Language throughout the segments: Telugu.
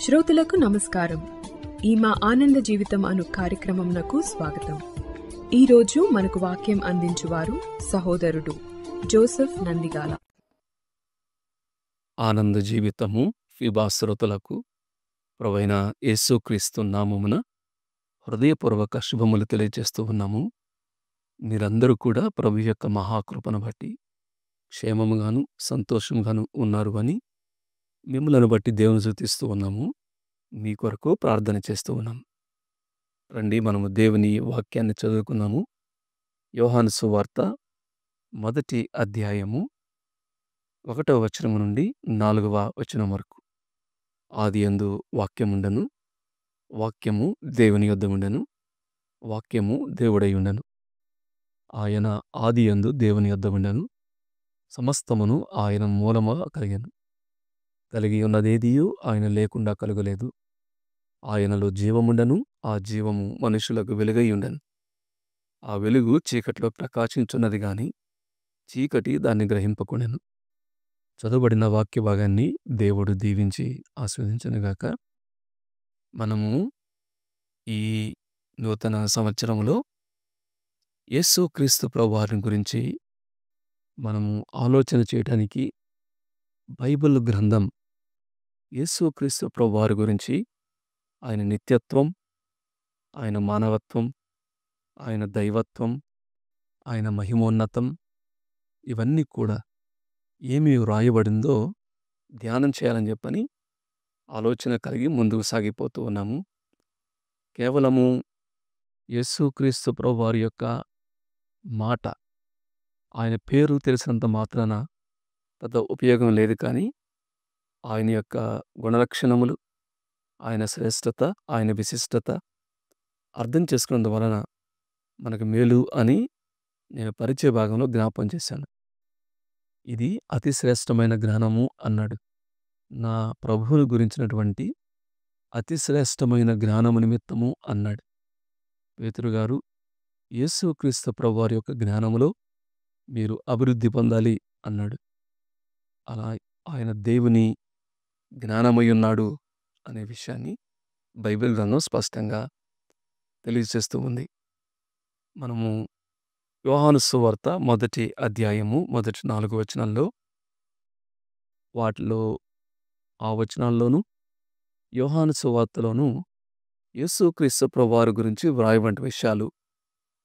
శ్రోతలకు నమస్కారం. ఈ మా ఆనంద జీవితం అను కార్యక్రమంనకు స్వాగతం. ఈరోజు మనకు వాక్యం అందించువారు సహోదరుడు జోసెఫ్ నందిగాల. ఆనంద జీవితము ఫిబా శ్రోతలకు ప్రభువైన యేసుక్రీస్తు నామమున హృదయపూర్వక శుభములు తెలియజేస్తూ ఉన్నాము. మీరందరూ కూడా ప్రభు యొక్క మహాకృపను బట్టి క్షేమముగాను సంతోషంగాను ఉన్నారు అని మిమ్మలను బట్టి దేవుని స్తుతిస్తూ ఉన్నాము. మీ కొరకు ప్రార్థన చేస్తూ ఉన్నాము. రండి మనము దేవుని వాక్యాన్ని చదువుకున్నాము. యోహాను సువార్త 1వ అధ్యాయము 1వ వచనము నుండి 4వ వచనం వరకు. ఆదియందు వాక్యముండెను, వాక్యము దేవుని యొద్ద ఉండెను, వాక్యము దేవుడై ఉండెను. ఆయన ఆదియందు దేవుని యొద్ద ఉండెను. సమస్తమును ఆయన మూలముగా కలిగెను. కలిగి ఉన్నదేదియూ ఆయన లేకుండా కలుగలేదు. ఆయనలో జీవముండెను, ఆ జీవము మనుషులకు వెలుగై ఉండెను. ఆ వెలుగు చీకటిలో ప్రకాశించున్నది గాని చీకటి దాన్ని గ్రహింపకుండెను. చదువుబడిన వాక్య భాగాన్ని దేవుడు దీవించి ఆస్వాదించునుగాక. మనము ఈ నూతన సంవత్సరములో యేసుక్రీస్తు ప్రభువారిని గురించి మనము ఆలోచన చేయటానికి బైబిల్ గ్రంథం యేసుక్రీస్తు ప్రభువారి గురించి, ఆయన నిత్యత్వం, ఆయన మానవత్వం, ఆయన దైవత్వం, ఆయన మహిమోన్నతం, ఇవన్నీ కూడా ఏమి వ్రాయబడిందో ధ్యానం చేయాలని చెప్పని ఆలోచన కలిగి ముందుకు సాగిపోతూ ఉన్నాము. కేవలము యేసుక్రీస్తు ప్రభువారి యొక్క మాట, ఆయన పేరు తెలిసినంత మాత్రాన పెద్ద ఉపయోగం లేదు. కానీ ఆయన యొక్క గుణలక్షణములు, ఆయన శ్రేష్టత, ఆయన విశిష్టత అర్థం చేసుకున్నందు వలన మనకు మేలు అని నేను పరిచయ భాగంలో జ్ఞాపం చేశాను. ఇది అతి శ్రేష్టమైన జ్ఞానము అన్నాడు. నా ప్రభువుని గురించినటువంటి అతి శ్రేష్టమైన జ్ఞానము నిమిత్తము అన్నాడు పేతురు గారు. యేసుక్రీస్తు ప్రభువారి యొక్క జ్ఞానములో మీరు అభివృద్ధి పొందాలి అన్నాడు. అలా ఆయన దేవుని జ్ఞానమై ఉన్నాడు అనే విషయాన్ని బైబిల్ గ్రంథం స్పష్టంగా తెలియజేస్తూ ఉంది. మనము యోహాను సువార్త 1వ అధ్యాయము మొదటి 4 వచనాల్లో, వాటిలో ఆ వచనాల్లోనూ యోహాను సువార్తలోనూ యేసుక్రీస్తు ప్రభువారి గురించి వ్రాయబడిన విషయాలు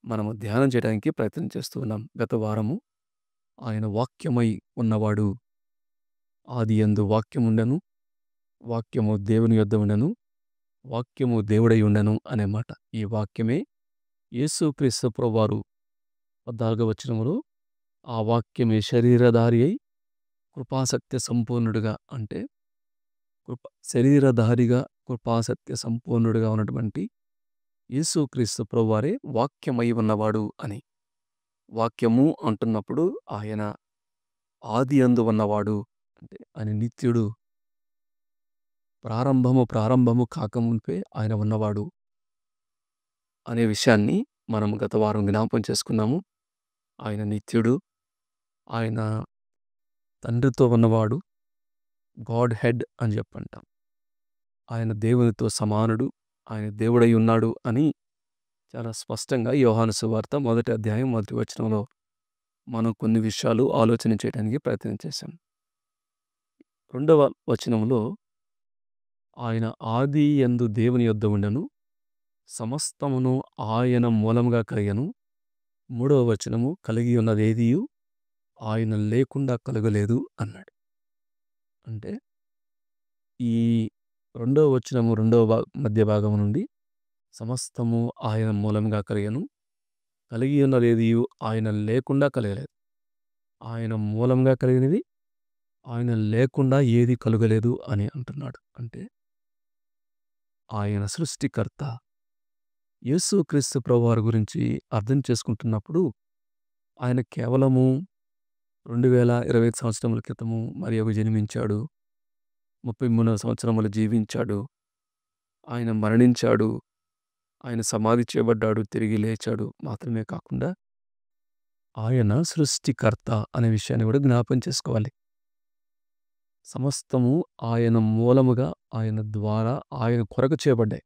మనము ధ్యానం చేయడానికి ప్రయత్నం చేస్తూ ఉన్నాం. గత వారము ఆయన వాక్యమై ఉన్నవాడు, ఆదియందు వాక్యముండెను, వాక్యము దేవుని యొద్ద ఉండెను, వాక్యము దేవుడై ఉండెను అనే మాట. ఈ వాక్యమే యేసుక్రీస్తు ప్రభువారు 14వ వచనములో ఆ వాక్యమే శరీరధారి అయి కృపాసత్య సంపూర్ణుడుగా, అంటే శరీరధారిగా కృపాసత్య సంపూర్ణుడుగా ఉన్నటువంటి యేసుక్రీస్తు ప్రభువారే వాక్యమై ఉన్నవాడు అని. వాక్యము అంటున్నప్పుడు ఆయన ఆదియందు ఉన్నవాడు, అంటే ఆయన నిత్యుడు, ప్రారంభము కాకముందే ఆయన ఉన్నవాడు అనే విషయాన్ని మనం గత వారం జ్ఞాపం చేసుకున్నాము. ఆయన నిత్యుడు, ఆయన తండ్రితో ఉన్నవాడు, గాడ్ హెడ్ అని చెప్పంటాం. ఆయన దేవునితో సమానుడు, ఆయన దేవుడై ఉన్నాడు అని చాలా స్పష్టంగా యోహాను సువార్త 1వ అధ్యాయం 1వ వచనంలో మనం కొన్ని విషయాలు ఆలోచన చేయడానికి ప్రయత్నం చేశాం. 2వ వచనంలో ఆయన ఆది యందు దేవుని యొద్ద ఉండెను, సమస్తమును ఆయన మూలముగా కలిగెను. 3వ వచనము కలిగి ఉన్నదేదియూ ఆయన లేకుండా కలుగలేదు అన్నాడు. అంటే ఈ 2వ వచనము 2వ మధ్య భాగం నుండి సమస్తము ఆయన మూలముగా కలిగెను, కలిగి ఉన్నదేదియూ ఆయన లేకుండా కలగలేదు. ఆయన మూలంగా కలిగినది, ఆయన లేకుండా ఏది కలుగలేదు అని అంటున్నాడు. అంటే ఆయన సృష్టికర్త. యేసుక్రీస్తు ప్రభువారి గురించి అర్థం చేసుకుంటున్నప్పుడు ఆయన కేవలము 2025 సంవత్సరముల క్రితము మరియకు జన్మించాడు, 33 సంవత్సరములు జీవించాడు, ఆయన మరణించాడు, ఆయన సమాధి చేయబడ్డాడు, తిరిగి లేచాడు మాత్రమే కాకుండా ఆయన సృష్టికర్త అనే విషయాన్ని కూడా జ్ఞాపం చేసుకోవాలి. సమస్తము ఆయన మూలముగా, ఆయన ద్వారా, ఆయన కొరకు చేయబడ్డాయి.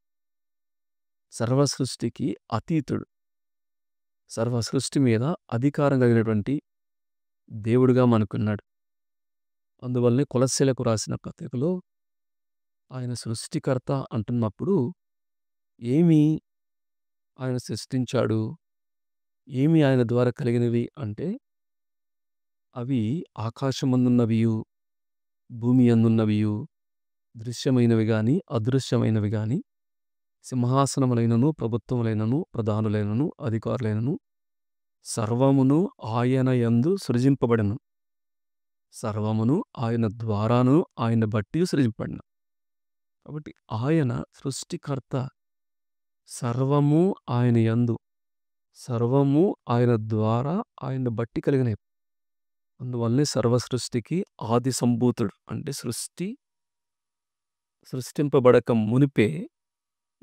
సర్వ సృష్టికి అతీతుడు. సర్వ సృష్టి మీద అధికారం కలిగినటువంటి దేవుడుగా మనకున్నాడు. అందువల్లనే కొలస్సీలకు రాసిన పత్రికలో ఆయన సృష్టికర్త అంటున్నప్పుడు ఏమి ఆయన సృష్టించాడు? ఏమి ఆయన ద్వారా కలిగినవి అంటే, అవి ఆకాశమందున్నవియు, భూమి అందున్నవియు, దృశ్యమైనవి గాని, అదృశ్యమైనవి గాని, సింహాసనములైనను, ప్రభుత్వములైనను, ప్రధానులైనను, అధికారులైనను, సర్వమును ఆయన యందు సృజింపబడెను. సర్వమును ఆయన ద్వారాను, ఆయన బట్టి సృజింపబడిన. కాబట్టి ఆయన సృష్టికర్త. సర్వము ఆయన యందు, సర్వము ఆయన ద్వారా, ఆయన బట్టి కలిగినవి. అందువల్లనే సర్వ సృష్టికి ఆది సంభూతుడు. అంటే సృష్టింపబడక మునిపే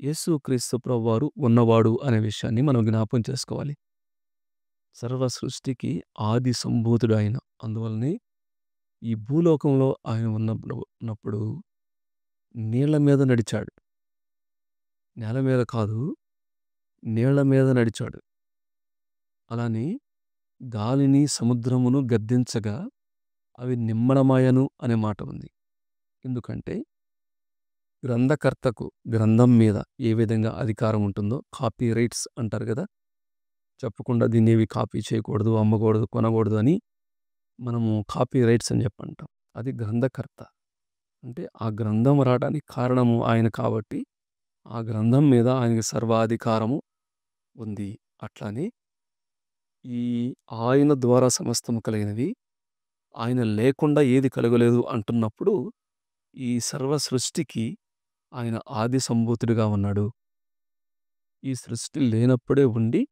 యేసుక్రీస్తు ప్రభువారు ఉన్నవాడు అనే విషయాన్ని మనం జ్ఞాపకం చేసుకోవాలి. సర్వ సృష్టికి ఆది సంభూతుడు ఆయన. అందువల్లనే ఈ భూలోకంలో ఆయన ఉన్నప్పుడు నీళ్ల మీద నడిచాడు. నేల మీద కాదు, నీళ్ల మీద నడిచాడు. అలానే గాలిని, సముద్రమును గద్దించగా అవి నిమ్మడమాయను అనే మాట ఉంది. ఎందుకంటే గ్రంథకర్తకు గ్రంథం మీద ఏ విధంగా అధికారం ఉంటుందో, కాపీ రైట్స్ అంటారు కదా, చెప్పకుండా దీన్నేవి కాపీ చేయకూడదు, అమ్మకూడదు, కొనకూడదు అని మనము కాపీ రైట్స్ అని చెప్పంటాం. అది గ్రంథకర్త. అంటే ఆ గ్రంథం రావడానికి కారణము ఆయన కాబట్టి ఆ గ్రంథం మీద ఆయనకి సర్వాధికారము ఉంది. అట్లానే ఈ ఆయన ద్వారా సమస్తము కలిగినవి, ఆయన లేకుండా ఏది కలగలేదు అంటున్నప్పుడు ఈ సర్వ సృష్టికి ఆయన ఆది సంభూతుడిగా ఉన్నాడు. ఈ సృష్టి లేనప్పుడే ఉండి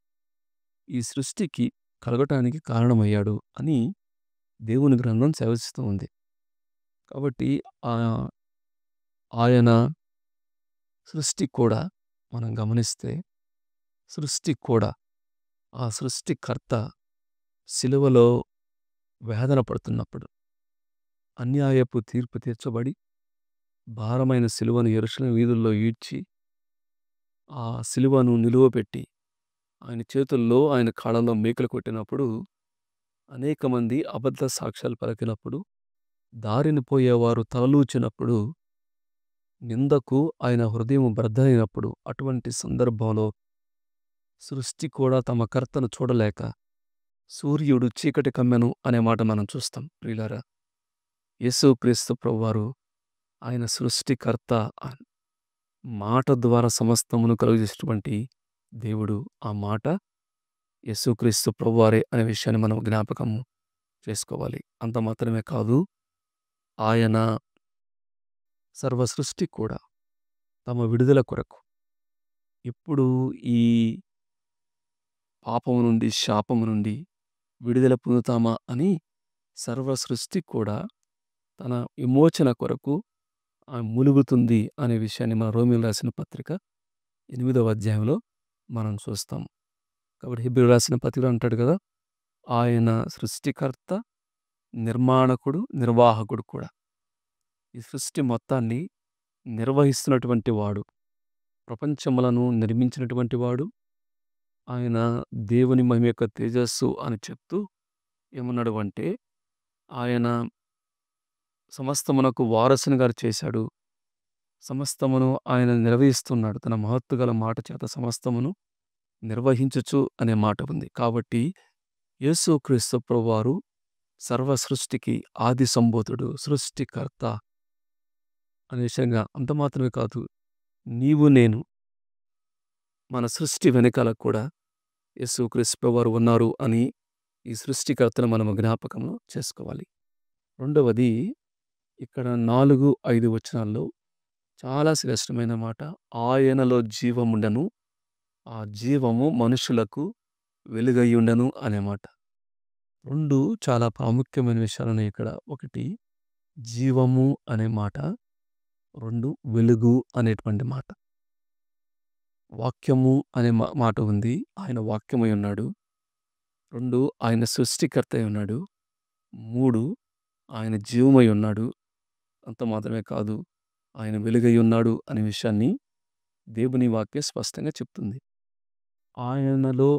ఈ సృష్టికి కలగటానికి కారణమయ్యాడు అని దేవుని గ్రంథం సెలవిస్తూ ఉంది. కాబట్టి ఆయన సృష్టి కూడా మనం గమనిస్తే, సృష్టి కూడా ఆ సృష్టికర్త సిలువలో వేదన పడుతున్నప్పుడు, అన్యాయపు తీర్పు తీర్చబడి భారమైన సిలువను యెరూషలేము వీధుల్లో ఈడ్చి ఆ సిలువను నిలువపెట్టి ఆయన చేతుల్లో, ఆయన కాళ్ళలో మేకులు కొట్టినప్పుడు, అనేక మంది అబద్ధ సాక్ష్యాలు పలికినప్పుడు, దారిని పోయేవారు తలలూచినప్పుడు, నిందకు ఆయన హృదయం బద్దలైనప్పుడు, అటువంటి సందర్భంలో సృష్టి కూడా తమ కర్తను చూడలేక సూర్యుడు చీకటి కమ్మెను అనే మాట మనం చూస్తాం. ప్రియులారా, యేసుక్రీస్తు ప్రభువారు ఆయన సృష్టికర్త మాట ద్వారా సమస్తమును కలుగజేసినటువంటి దేవుడు. ఆ మాట యేసుక్రీస్తు ప్రభువారే అనే విషయాన్ని మనం జ్ఞాపకం చేసుకోవాలి. అంత మాత్రమే కాదు, ఆయన సర్వ సృష్టి కూడా తమ విడుదల కొరకు ఇప్పుడు ఈ పాపము నుండి, శాపము నుండి విడుదల పొందుతామా అని సర్వ సృష్టి కూడా తన విమోచన కొరకు ములుగుతుంది అనే విషయాన్ని మన రోమీయులకు రాసిన పత్రిక 8వ అధ్యాయంలో మనం చూస్తాం. కాబట్టి హెబ్రీయులకు రాసిన పత్రికలో అంటాడు కదా, ఆయన సృష్టికర్త, నిర్మాణకుడు, నిర్వాహకుడు కూడా. ఈ సృష్టి మొత్తాన్ని నిర్వహిస్తున్నటువంటి వాడు, ప్రపంచములను నిర్మించినటువంటి వాడు, ఆయన దేవుని మహిమ యొక్క తేజస్సు అని చెప్తూ ఏమన్నాడు అంటే, ఆయన సమస్తమునకు వారసునిగా చేశాడు. సమస్తమును ఆయన నిర్వహిస్తున్నాడు. తన మహత్తు గల మాట చేత సమస్తమును నిర్వహించుచు అనే మాట ఉంది. కాబట్టి యేసుక్రీస్తు ప్రభువారు సర్వ సృష్టికి ఆది సంభూతుడు, సృష్టికర్త అనే విషయంగా అంత మాత్రమే కాదు, నీవు నేను మన సృష్టి వెనకాల కూడా యేసుక్రీస్తు ప్రభువారు ఉన్నారు అని ఈ సృష్టికర్తను మనము జ్ఞాపకంలో చేసుకోవాలి. రెండవది, ఇక్కడ 4, 5 వచనాల్లో చాలా శ్రేష్టమైన మాట, ఆయనలో జీవముండెను, ఆ జీవము మనుషులకు వెలుగయ్యుండెను అనే మాట. 2 చాలా ప్రాముఖ్యమైన విషయాలున్నాయి ఇక్కడ. 1 జీవము అనే మాట, 2 వెలుగు అనేటువంటి మాట. వాక్యము అనే మాట ఉంది, ఆయన వాక్యమై ఉన్నాడు. 2 ఆయన సృష్టికర్త అయి ఉన్నాడు. 3 ఆయన జీవమై ఉన్నాడు. అంత మాత్రమే కాదు, ఆయన వెలుగై ఉన్నాడు అనే విషయాన్ని దేవుని వాక్యం స్పష్టంగా చెప్తుంది. ఆయనలో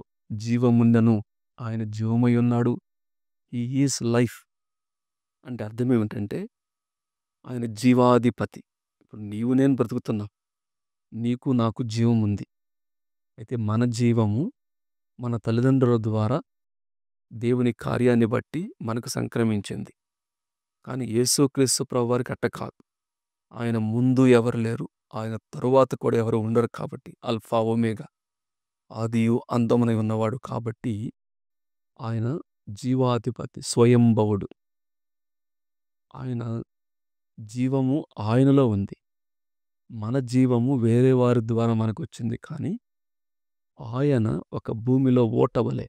జీవముండెను, ఆయన జీవమై ఉన్నాడు. హి ఈజ్ లైఫ్ అంటే అర్థం ఏమిటంటే ఆయన జీవాధిపతి. ఇప్పుడు నీవు నేను బ్రతుకుతున్నాం. నీకు నాకు జీవం ఉంది. అయితే మన జీవము మన తల్లిదండ్రుల ద్వారా దేవుని కార్యాన్ని బట్టి మనకు సంక్రమించింది. కానీ యేసుక్రీస్తు ప్రభువారికి అట్ట కాదు. ఆయన ముందు ఎవరు లేరు. ఆయన తరువాత కూడా ఎవరు ఉండరు కాబట్టి ఆల్ఫా ఒమేగా, ఆదియు అంతమునై ఉన్నవాడు కాబట్టి ఆయన జీవాధిపతి, స్వయంభవుడు. ఆయన జీవము ఆయనలో ఉంది. మన జీవము వేరే వారి ద్వారా మనకొచ్చింది. కానీ ఆయన ఒక భూమిలో ఓట వలె.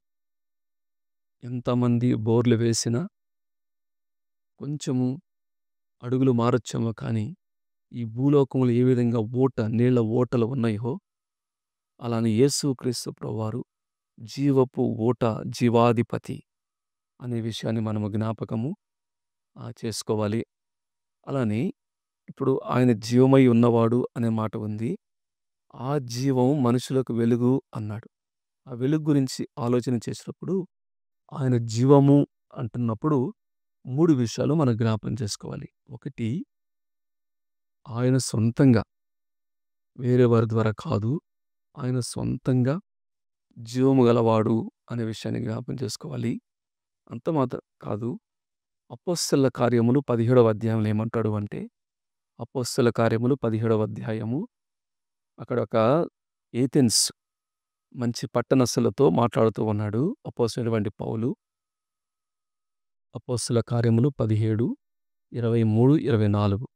ఎంతమంది బోర్లు వేసినా కొంచెము అడుగులు మారొచ్చేమో కానీ ఈ భూలోకంలో ఏ విధంగా నీళ్ల ఓటలు ఉన్నాయో అలానే యేసుక్రీస్తు ప్రభువారు జీవపు ఓట, జీవాధిపతి అనే విషయాన్ని మనము జ్ఞాపకము చేసుకోవాలి. అలానే ఇప్పుడు ఆయన జీవమై ఉన్నవాడు అనే మాట ఉంది. ఆ జీవం మనుషులకు వెలుగు అన్నాడు. ఆ వెలుగు గురించి ఆలోచన చేసినప్పుడు ఆయన జీవము అంటున్నప్పుడు 3 విషయాలు మనం జ్ఞాపకం చేసుకోవాలి. ఒకటి, ఆయన సొంతంగా వేరే వారి ద్వారా కాదు, ఆయన సొంతంగా జీవము గలవాడు అనే విషయాన్ని జ్ఞాపకం చేసుకోవాలి. అంత మాత్రం కాదు, అపోస్తలుల కార్యములు 17వ అధ్యాయంలో ఏమంటాడు అంటే, అపోస్తలుల కార్యములు 17వ అధ్యాయము అక్కడ ఒక ఏథెన్స్ మంచి పట్టణస్థులతో మాట్లాడుతూ ఉన్నాడు అపోస్తలుడైనటువంటి పౌలు. అపోస్తలుల కార్యములు 17, 23, 24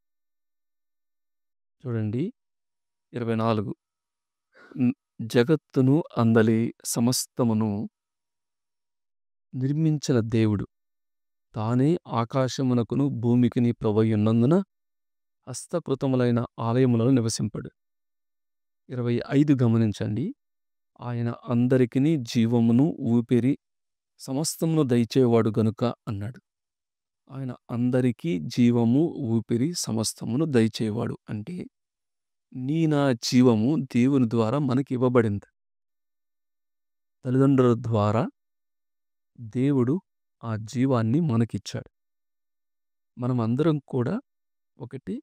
చూడండి. 24 జగత్తును అందలి సమస్తమును నిర్మించిన దేవుడు తానే ఆకాశమునకును భూమికిని ప్రభువైయున్నందున హస్తకృతములైన ఆలయములలో నివసింపడు. 25 గమనించండి. ఆయన అందరికిని జీవమును ఊపిరి సమస్తమును దయచేవాడు గనుక అన్నాడు. ఆయన అందరికీ జీవము ఊపిరి సమస్తమును దయచేవాడు అంటే నా జీవము దేవుని ద్వారా మనకి ఇవ్వబడింది. తల్లిదండ్రుల ద్వారా దేవుడు ఆ జీవాన్ని మనకిచ్చాడు. మనం అందరం కూడా ఒకటి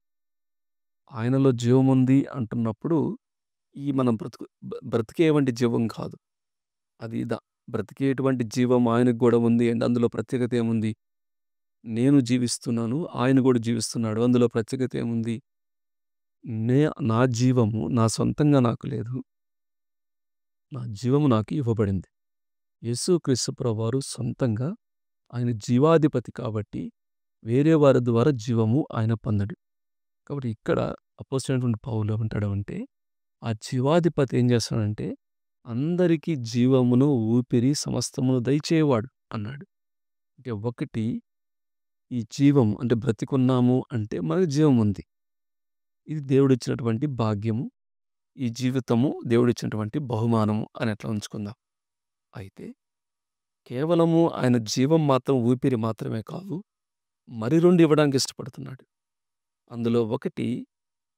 ఆయనలో జీవముంది అంటున్నప్పుడు ఈ మనం బ్రతికేటువంటి జీవం కాదు. అది బ్రతికేటువంటి జీవం ఆయనకు కూడా ఉంది అంటే అందులో ప్రత్యేకత ఏముంది? నేను జీవిస్తున్నాను, ఆయన కూడా జీవిస్తున్నాడు. అందులో ప్రత్యేకత ఏముంది? నా జీవము నా సొంతంగా నాకు లేదు. నా జీవము నాకు ఇవ్వబడింది. యేసుక్రీస్తు ప్రభువారు సొంతంగా ఆయన జీవాధిపతి కాబట్టి వేరే వారి ద్వారా జీవము ఆయన పొందడు. కాబట్టి ఇక్కడ అపోస్తలుడైనటువంటి పౌలు ఏమంటాడు అంటే, ఆ జీవాధిపతి ఏం చేస్తాడంటే అందరికీ జీవమును ఊపిరి సమస్తమును దయచేవాడు అన్నాడు. అంటే ఒకటి, ఈ జీవం అంటే బ్రతికున్నాము అంటే మనకు జీవం ఉంది. ఇది దేవుడిచ్చినటువంటి భాగ్యము. ఈ జీవితము దేవుడిచ్చినటువంటి బహుమానము అని అట్లా ఉంచుకుందాం. అయితే కేవలము ఆయన జీవం మాత్రం ఊపిరి మాత్రమే కాదు, మరి 2 ఇవ్వడానికి ఇష్టపడుతున్నాడు. అందులో ఒకటి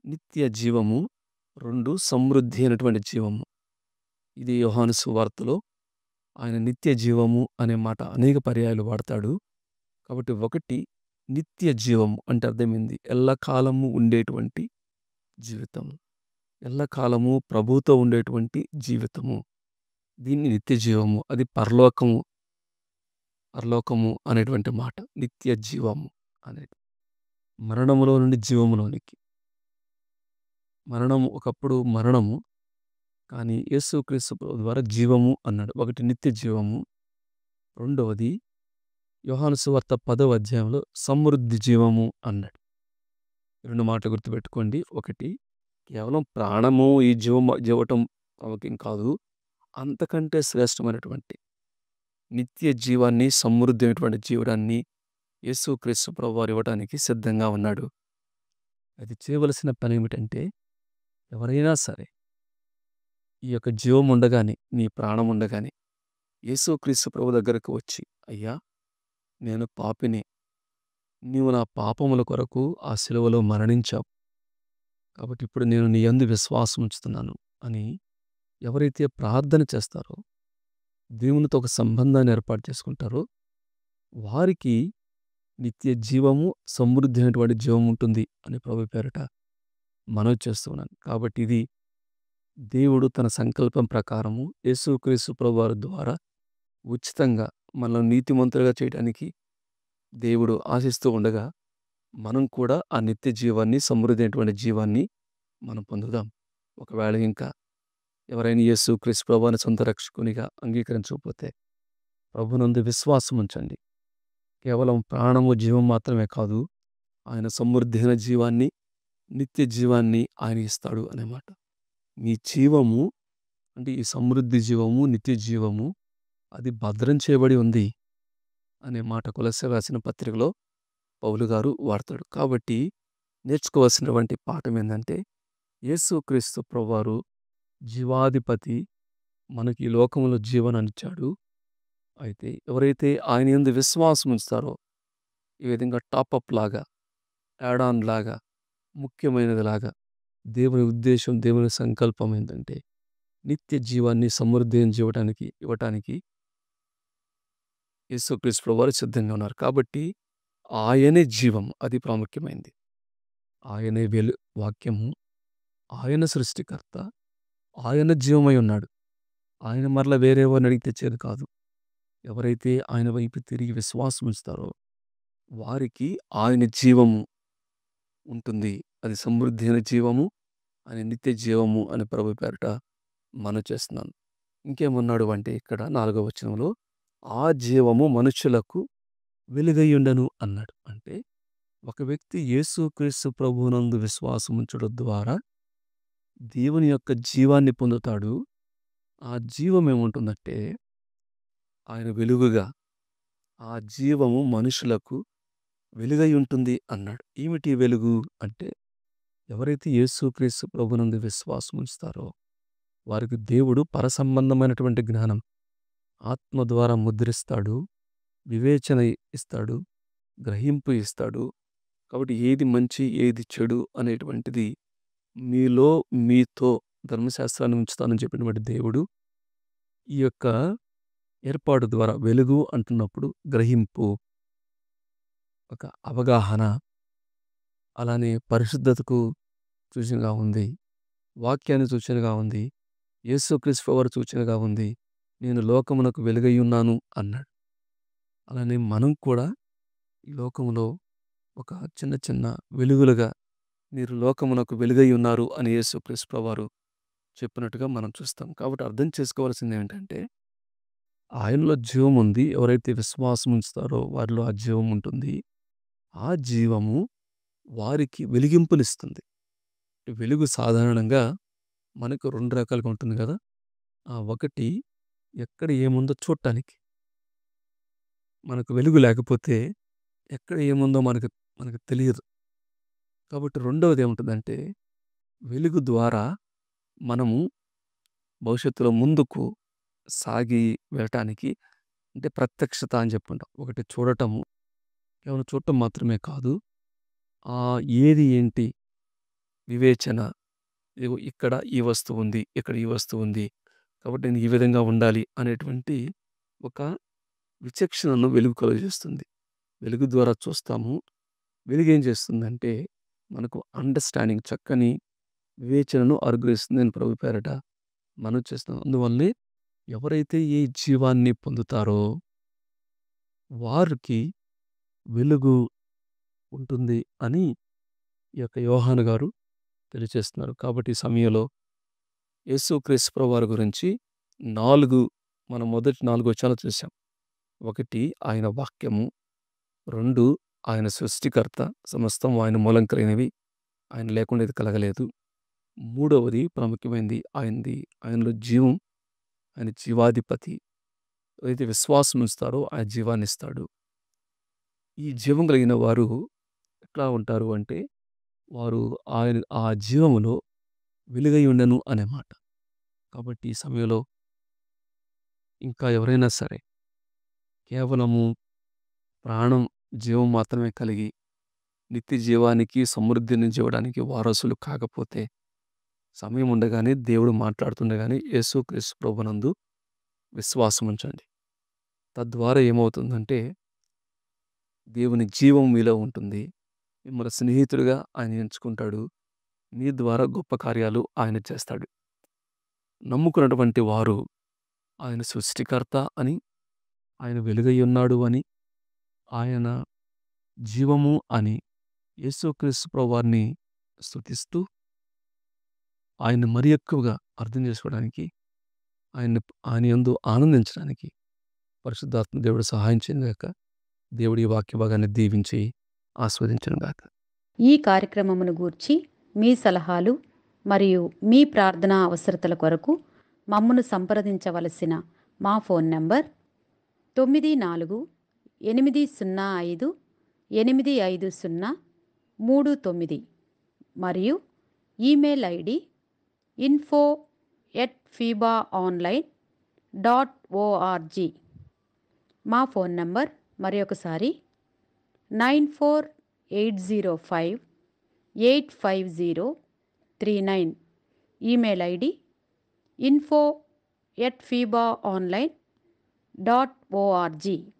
నిత్య జీవము, 2 సమృద్ధి అయినటువంటి జీవము. ఇది యోహాను సువార్తలో ఆయన నిత్య జీవము అనే మాట అనేక పర్యాయాలు వాడతాడు. కాబట్టి ఒకటి నిత్య జీవము అంటే అర్థమైంది ఎల్లకాలము ఉండేటువంటి జీవితము, ఎల్లకాలము ప్రభువుతో ఉండేటువంటి జీవితము. దీన్ని నిత్య జీవము, అది పరలోకము అనేటువంటి మాట. నిత్య జీవము అనేది మరణములో నుండి జీవములోనికి. మరణము ఒకప్పుడు మరణము, కానీ యేసుక్రీస్తు ద్వారా జీవము అన్నాడు. ఒకటి నిత్య జీవము, రెండవది యోహాను సువార్త 10వ అధ్యాయంలో సమృద్ధి జీవము అన్నాడు. 2 మాటలు గుర్తుపెట్టుకోండి. ఒకటి కేవలం ప్రాణము ఈ జీవటం అవకేం కాదు, అంతకంటే శ్రేష్టమైనటువంటి నిత్య జీవాన్ని, సమృద్ధి అయినటువంటి జీవనాన్ని యేసుక్రీస్తు ప్రభువారు ఇవ్వడానికి సిద్ధంగా ఉన్నాడు. అది చేయవలసిన పని ఏమిటంటే, ఎవరైనా సరే ఈ యొక్క జీవం ఉండగానే, నీ ప్రాణం ఉండగానే యేసుక్రీస్తు ప్రభు దగ్గరకు వచ్చి, అయ్యా నేను పాపిని, నీవు నా పాపముల కొరకు ఆ శిలువలో మరణించావు. కాబట్టి ఇప్పుడు నేను నీ యందు విశ్వాసం ఉంచుతున్నాను అని ఎవరైతే ప్రార్థన చేస్తారో, దేవునితో ఒక సంబంధాన్ని ఏర్పాటు చేసుకుంటారో, వారికి నిత్య జీవము, సమృద్ధి అయినటువంటి జీవం ఉంటుంది అని ప్రభు పేరట మనవి చేస్తున్నాను. కాబట్టి ఇది దేవుడు తన సంకల్పం ప్రకారము యేసుక్రీస్తు ప్రభువారి ద్వారా ఉచితంగా మనల్ని నీతిమంతులుగా చేయడానికి దేవుడు ఆశిస్తూ ఉండగా, మనం కూడా ఆ నిత్య జీవాన్ని, సమృద్ధి అయినటువంటి జీవాన్ని మనం పొందుదాం. ఒకవేళ ఇంకా ఎవరైనా యేసుక్రీస్తు ప్రభువుని సొంత రక్షకునిగా అంగీకరించకపోతే ప్రభునందు విశ్వాసం ఉంచండి. కేవలం ప్రాణము, జీవం మాత్రమే కాదు, ఆయన సమృద్ధి అయిన జీవాన్ని, నిత్య జీవాన్ని ఆయన ఇస్తాడు అనే మాట. మీ జీవము అంటే ఈ సమృద్ధి జీవము, నిత్య జీవము అది భద్రం చేయబడి ఉంది అనే మాట కొలస్సీలకు రాసిన పత్రికలో పౌలు గారు వాడతాడు. కాబట్టి నేర్చుకోవాల్సినటువంటి పాఠం ఏందంటే, యేసుక్రీస్తు ప్రభువారు జీవాధిపతి, మనకి ఈ లోకంలో జీవనాన్నిచ్చాడు. అయితే ఎవరైతే ఆయన యందు విశ్వాసం ఉంచుతారో, ఈ విధంగా టాపప్ లాగా, యాడ్ ఆన్ లాగా, ముఖ్యమైనది లాగా దేవుని ఉద్దేశం, దేవుని సంకల్పం ఏంటంటే నిత్య జీవాన్ని, సమృద్ధిని ఇవ్వటానికి యేసుక్రీస్తు ప్రభువారు సిద్ధంగా ఉన్నారు. కాబట్టి ఆయనే జీవం, అది ప్రాముఖ్యమైంది. ఆయనే వాక్యము, ఆయన సృష్టికర్త, ఆయన జీవమై ఉన్నాడు. ఆయన మరల వేరే వారిని అడిగి తెచ్చేది కాదు. ఎవరైతే ఆయన వైపు తిరిగి విశ్వాసం ఉంచుతారో వారికి ఆయన జీవము ఉంటుంది. అది సమృద్ధి అయిన జీవము, ఆయన నిత్య జీవము అని ప్రభు పేరట మనవి చేస్తున్నాను. ఇంకేమన్నాడు అంటే ఇక్కడ 4వ వచనంలో, ఆ జీవము మనుష్యులకు వెలుగయ్యుండెను అన్నాడు. అంటే ఒక వ్యక్తి యేసుక్రీస్తు ప్రభువునందు విశ్వాసం ఉంచడం ద్వారా దేవుని యొక్క జీవాన్ని పొందుతాడు. ఆ జీవం ఏముంటుందంటే ఆయన వెలుగుగా, ఆ జీవము మనుషులకు వెలుగై ఉంటుంది అన్నాడు. ఏమిటి వెలుగు అంటే, ఎవరైతే యేసుక్రీస్తు ప్రభువునందు విశ్వాసం ఉంచుతారో వారికి దేవుడు పరసంబంధమైనటువంటి జ్ఞానం ఆత్మ ద్వారా ముద్రిస్తాడు, వివేచన ఇస్తాడు, గ్రహింపు ఇస్తాడు. కాబట్టి ఏది మంచి, ఏది చెడు అనేటువంటిది మీలో, మీతో ధర్మశాస్త్రాన్ని ఉంచుతానని చెప్పినటువంటి దేవుడు ఈ యొక్క ఏర్పాటు ద్వారా వెలుగు అంటున్నప్పుడు గ్రహింపు, ఒక అవగాహన, అలానే పరిశుద్ధతకు సూచనగా ఉంది, వాక్యానికి సూచనగా ఉంది, యేసుక్రీస్తు ప్రభువారు సూచనగా ఉంది. నేను లోకమునకు వెలుగై ఉన్నాను అన్నాడు. అలానే మనం కూడా ఈ లోకములో ఒక చిన్న చిన్న వెలుగులుగా మీరు లోకమునకు వెలుగై ఉన్నారు అని యేసుక్రీస్తు ప్రభువారు చెప్పినట్టుగా మనం చూస్తాం. కాబట్టి అర్థం చేసుకోవాల్సింది ఏంటంటే, ఆయనలో జీవం ఉంది. ఎవరైతే విశ్వాసం ఉంచుతారో వారిలో ఆ జీవం ఉంటుంది. ఆ జీవము వారికి వెలిగింపునిస్తుంది. వెలుగు సాధారణంగా మనకు 2 రకాలుగా ఉంటుంది కదా. ఒకటి ఎక్కడ ఏముందో చూడటానికి. మనకు వెలుగు లేకపోతే ఎక్కడ ఏముందో మనకు తెలియదు. కాబట్టి రెండవది ఏముంటుందంటే, వెలుగు ద్వారా మనము భవిష్యత్తులో ముందుకు సాగి వెళ్ళటానికి, అంటే ప్రత్యక్షత అని చెప్పుకుంటాం. ఒకటి చూడటము, కేవలం చూడటం మాత్రమే కాదు, ఏది ఏంటి వివేచన, ఇగో ఇక్కడ ఈ వస్తువు ఉంది, ఇక్కడ ఈ వస్తువు ఉంది, కాబట్టి నేను ఈ విధంగా ఉండాలి అనేటువంటి ఒక విచక్షణను వెలుగు కలుగజేస్తుంది. వెలుగు ద్వారా చూస్తాము. వెలుగు ఏం చేస్తుందంటే మనకు అండర్స్టాండింగ్, చక్కని వివేచనను అనుగ్రహిస్తుంది అని ప్రభు పేరట మనం చేస్తున్నాం. అందువల్లనే ఎవరైతే ఈ జీవాన్ని పొందుతారో వారికి వెలుగు ఉంటుంది అని ఈ యొక్క యోహాను గారు తెలియజేస్తున్నారు. కాబట్టి ఈ సమయంలో యేసుక్రీస్తు ప్రభువారి గురించి మనం మొదటి 4 వచనాలు చూసాం. 1 ఆయన వాక్యము, 2 ఆయన సృష్టికర్త, సమస్తం ఆయన మూలం కలిగినవి, ఆయన లేకుండా ఇది కలగలేదు. 3వది ప్రాముఖ్యమైనది ఆయనలో జీవం, ఆయన జీవాధిపతి. ఏదైతే విశ్వాసం ఉంచుతారో ఆయన జీవాన్ని ఇస్తాడు. ఈ జీవం కలిగిన వారు ఎట్లా ఉంటారు అంటే, వారు ఆ జీవములో వెలుగై ఉండెను అనే మాట. కాబట్టి ఈ సమయంలో ఇంకా ఎవరైనా సరే కేవలము ప్రాణం జీవం మాత్రమే కలిగి నిత్య జీవానికి సమృద్ధిని జీవడానికి వారసులు కాకపోతే సమయం ఉండగానే దేవుడు మాట్లాడుతుండగానే యేసుక్రీస్తు ప్రభునందు విశ్వాసం ఉంచండి. తద్వారా ఏమవుతుందంటే దేవుని జీవం మీలో ఉంటుంది. మిమ్మల్ని స్నేహితుడిగా ఆయన ఎంచుకుంటాడు. మీ ద్వారా గొప్ప కార్యాలు ఆయన చేస్తాడు. నమ్ముకున్నటువంటి వారు ఆయన సృష్టికర్త అని, ఆయన వెలుగై ఉన్నాడు అని, ఆయన జీవము అని యేసుక్రీస్తు ప్రభువారిని స్తుతిస్తూ ఆయన్ని మరి ఎక్కువగా అర్థం చేసుకోవడానికి, ఆయన యందు ఆనందించడానికి పరిశుద్ధాత్మ దేవుడు సహాయం చేయనుగాక. దేవుడి ఈ వాక్య భాగాన్ని దీవించి ఆస్వాదించునుగాక. ఈ కార్యక్రమమును గూర్చి మీ సలహాలు మరియు మీ ప్రార్థనా అవసరతల కొరకు మమ్మను సంప్రదించవలసిన మా ఫోన్ నంబర్ 948585085039 మరియు ఈమెయిల్ ఐడి info@fibaonline.org. మా ఫోన్ నంబర్ మరొకసారి 9480585039. Email ID info@fibaonline.org.